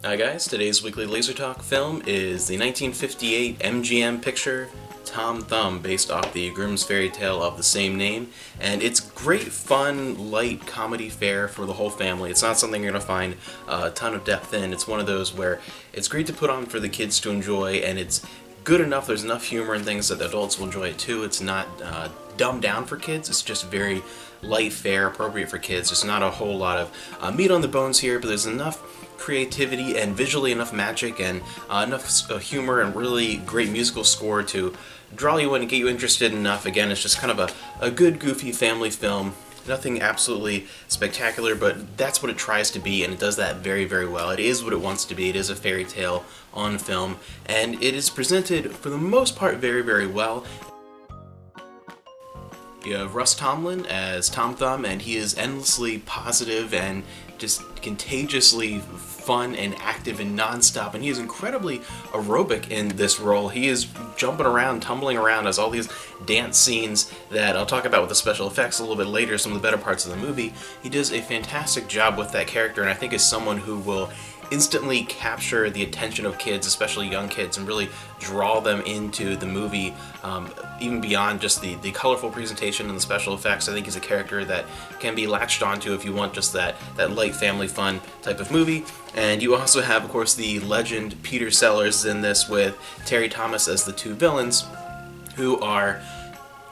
Hi guys, today's weekly Laser Talk film is the 1958 MGM picture Tom Thumb, based off the Grimm's fairy tale of the same name, and it's great fun, light comedy fare for the whole family. It's not something you're going to find a ton of depth in. It's one of those where it's great to put on for the kids to enjoy, and it's good enough, there's enough humor and things that the adults will enjoy it too. It's not dumbed down for kids, it's just very light fare, appropriate for kids. There's not a whole lot of meat on the bones here, but there's enough creativity and visually enough magic and enough humor and really great musical score to draw you in and get you interested enough. Again, it's just kind of a good, goofy family film. Nothing absolutely spectacular, but that's what it tries to be, and it does that very, very well. It is what it wants to be. It is a fairy tale on film, and it is presented, for the most part, very, very well. You have Russ Tamblyn as Tom Thumb, and he is endlessly positive and just contagiously fun and active and non-stop, and he is incredibly aerobic in this role. He is jumping around, tumbling around, as all these dance scenes that I'll talk about with the special effects a little bit later, some of the better parts of the movie. He does a fantastic job with that character, and I think is someone who will instantly capture the attention of kids, especially young kids, and really draw them into the movie, even beyond just the colorful presentation and the special effects. I think he's a character that can be latched onto if you want just that light family fun type of movie. And you also have, of course, the legend Peter Sellers in this, with Terry Thomas as the two villains, who are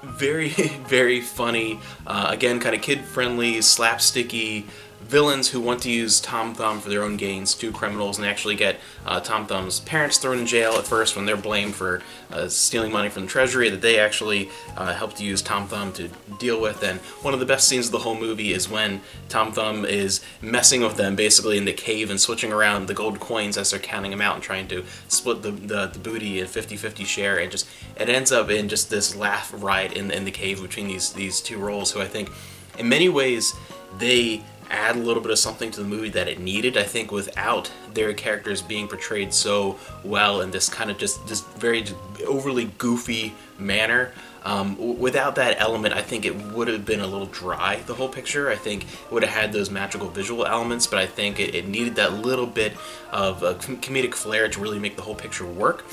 very, very funny, again, kind of kid-friendly, slapsticky villains who want to use Tom Thumb for their own gains, two criminals, and actually get Tom Thumb's parents thrown in jail at first when they're blamed for stealing money from the treasury that they actually helped use Tom Thumb to deal with. And one of the best scenes of the whole movie is when Tom Thumb is messing with them basically in the cave and switching around the gold coins as they're counting them out and trying to split the booty in 50-50 share, and just it ends up in just this laugh riot in the cave between these two roles, who I think in many ways they add a little bit of something to the movie that it needed. I think without their characters being portrayed so well in this kind of just very overly goofy manner, without that element, I think it would have been a little dry, the whole picture. I think it would have had those magical visual elements, but I think it needed that little bit of comedic flair to really make the whole picture work.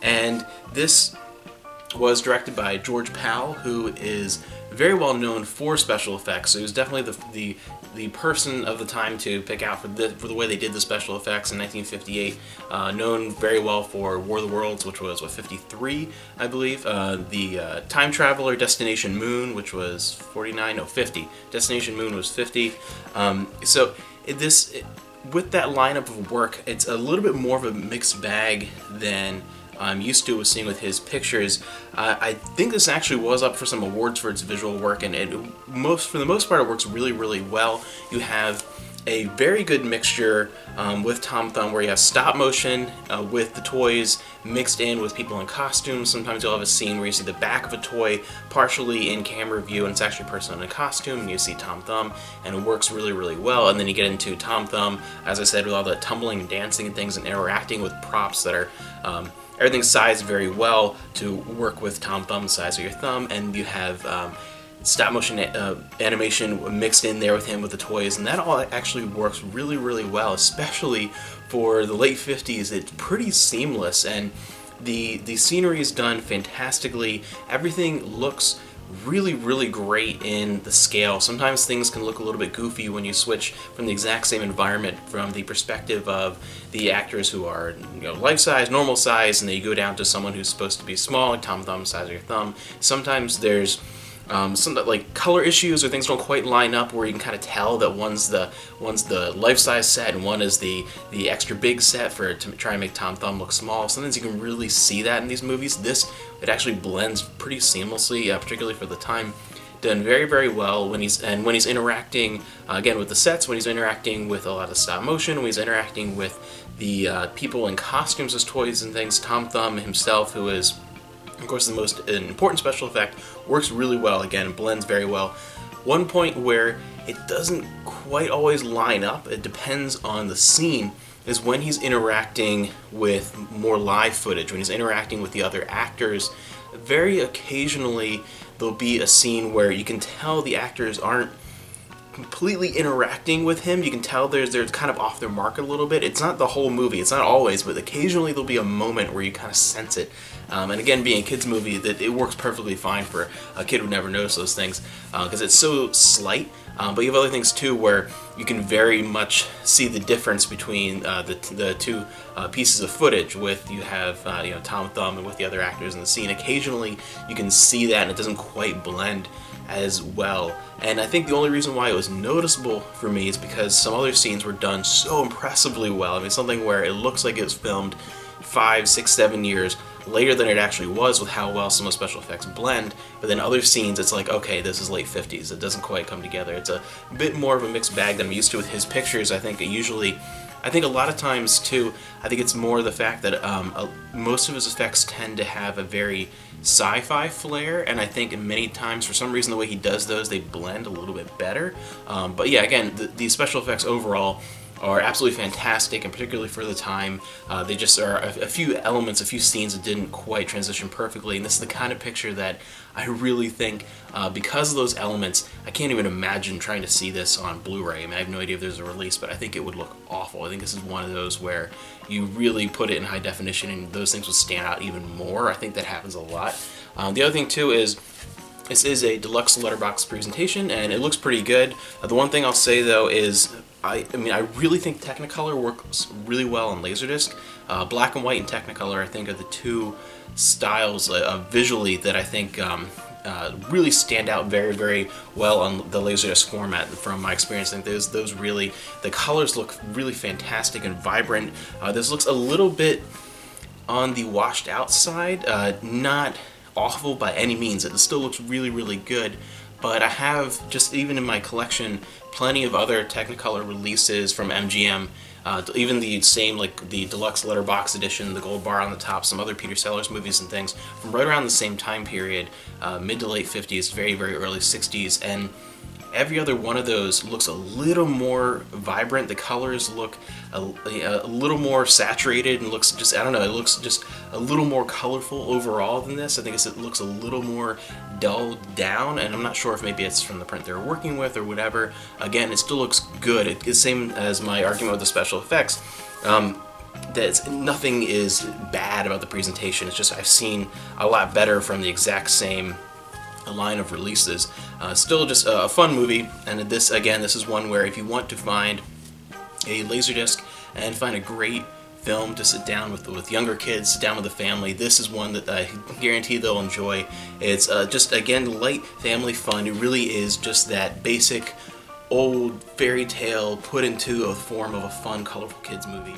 And this was directed by George Powell, who is very well known for special effects. So he was definitely the person of the time to pick out for the way they did the special effects in 1958. Known very well for War of the Worlds, which was, what, 53, I believe. The Time Traveler, Destination Moon, which was 49, no, 50. Destination Moon was 50. With that lineup of work, it's a little bit more of a mixed bag than I'm used to seeing with his pictures. I think this actually was up for some awards for its visual work, and for the most part it works really, really well. You have a very good mixture with Tom Thumb, where you have stop motion with the toys mixed in with people in costumes. Sometimes you'll have a scene where you see the back of a toy partially in camera view, and it's actually a person in a costume, and you see Tom Thumb, and it works really, really well. And then you get into Tom Thumb, as I said, with all the tumbling and dancing and things, and interacting with props that are everything's sized very well to work with Tom Thumb, the size of your thumb, and you have stop motion animation mixed in there with him with the toys, and that all actually works really, really well, especially for the late 50s. It's pretty seamless, and the scenery is done fantastically. Everything looks really, really great in the scale. Sometimes things can look a little bit goofy when you switch from the exact same environment from the perspective of the actors who are, life size, normal size, and then you go down to someone who's supposed to be small, like Tom Thumb, size of your thumb. Sometimes there's some like color issues, or things don't quite line up where you can kind of tell that one's the life-size set and one is the extra big set to try and make Tom Thumb look small. Sometimes you can really see that in these movies. It actually blends pretty seamlessly, particularly for the time. Done very, very well when he's interacting again with the sets, when he's interacting with a lot of stop motion, when he's interacting with the people in costumes as toys and things. Tom Thumb himself, who is of course the most important special effect, works really well. Again, blends very well. One point where it doesn't quite always line up, it depends on the scene, is when he's interacting with more live footage, when he's interacting with the other actors. Very occasionally there'll be a scene where you can tell the actors aren't completely interacting with him. You can tell they're kind of off their mark a little bit. It's not the whole movie, it's not always, but occasionally there'll be a moment where you kind of sense it. And again, being a kid's movie, that it works perfectly fine for a kid who never noticed those things, because it's so slight. But you have other things too where you can very much see the difference between the two pieces of footage. With you have you know, Tom Thumb and with the other actors in the scene. Occasionally you can see that and it doesn't quite blend as well. And I think the only reason why it was noticeable for me is because some other scenes were done so impressively well. I mean, something where it looks like it was filmed 5, 6, 7 years later than it actually was, with how well some of the special effects blend. But then other scenes, it's like, okay, this is late 50s. It doesn't quite come together. It's a bit more of a mixed bag than I'm used to with his pictures. I think a lot of times too, I think it's more the fact that most of his effects tend to have a very sci-fi flair, and I think many times, for some reason, the way he does those, they blend a little bit better. But yeah, again, the special effects overall are absolutely fantastic, and particularly for the time, they just are a few elements, a few scenes that didn't quite transition perfectly, and this is the kind of picture that I really think, because of those elements, I can't even imagine trying to see this on Blu-ray. I mean, I have no idea if there's a release, but I think it would look awful. I think this is one of those where you really put it in high definition and those things would stand out even more. I think that happens a lot. The other thing too is, this is a deluxe letterbox presentation, and it looks pretty good. The one thing I'll say though is, I really think Technicolor works really well on LaserDisc. Black and white and Technicolor, I think, are the two styles visually that I think really stand out very, very well on the LaserDisc format. From my experience, I think those really, the colors look really fantastic and vibrant. This looks a little bit on the washed out side, not awful by any means. It still looks really, really good. But I have, just even in my collection, plenty of other Technicolor releases from MGM, even the same, like the deluxe letterbox edition, the gold bar on the top, some other Peter Sellers movies and things from right around the same time period, mid to late 50s, very, very early 60s, and every other one of those looks a little more vibrant. The colors look a little more saturated and looks just, I don't know, it looks just a little more colorful overall than this. I think it looks a little more dulled down, and I'm not sure if maybe it's from the print they were working with or whatever. Again, it still looks good. It's the same as my argument with the special effects. That nothing is bad about the presentation. It's just I've seen a lot better from the exact same line of releases. Still just a fun movie, and this, again, this is one where if you want to find a LaserDisc and find a great film to sit down with younger kids, sit down with a family, this is one that I guarantee they'll enjoy. It's just, again, light family fun. It really is just that basic old fairy tale put into a form of a fun, colorful kids movie.